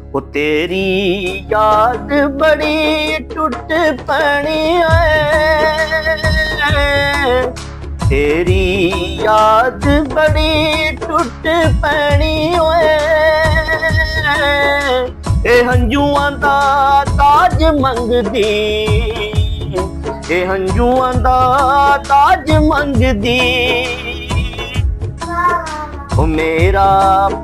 ओ तेरी याद बड़ी टूट पड़ी है, तेरी याद बड़ी टूट पड़ी है। ए हंजुआं दा ताज मंगदी, ए हंजुआं दा ताज मंगदी। ओ मेरा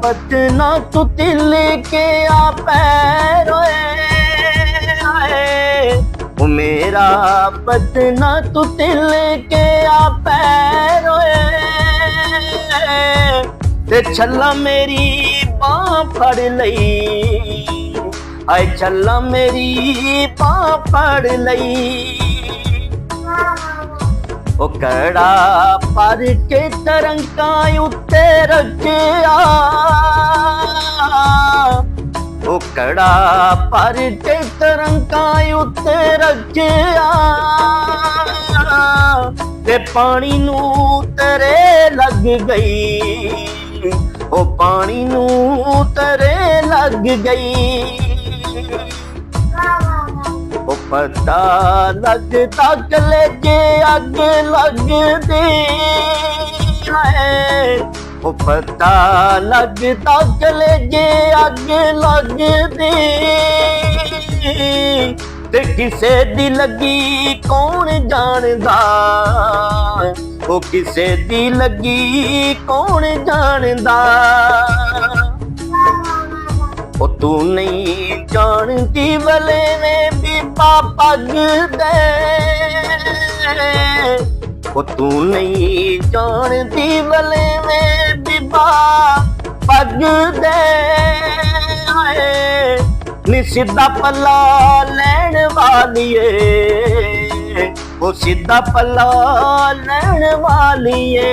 पतना तू तिल के आ पैरोए, ओ मेरा पतना तू तिल के आ पैरोए। ते छल्ला मेरी बांह फड़ लई, आए छल्ला मेरी बांह फड़ लई। ओ कड़ा पर के तरंगा उत्ते रखिया, ओ कड़ा पर के तरंगा उत्ते रखिया। ते पानी नू तेरे लग गई, ओ पानी नू तेरे लग गई। ओ पता लगता कलेजे अग लगदी है, ओ पता लगता कलेजे अग लगदी। ते किसे दी लगी कौन जानदा, ओ किसे दी लगी कौन जानदा। ओ तू नहीं जानती वले में बीबा पग दे, ओ तू नहीं जानती वले में बीबा पग दे। नी सीधा पल्ला लैन वालिए, ओ सीधा पल्ला लैन वालिए।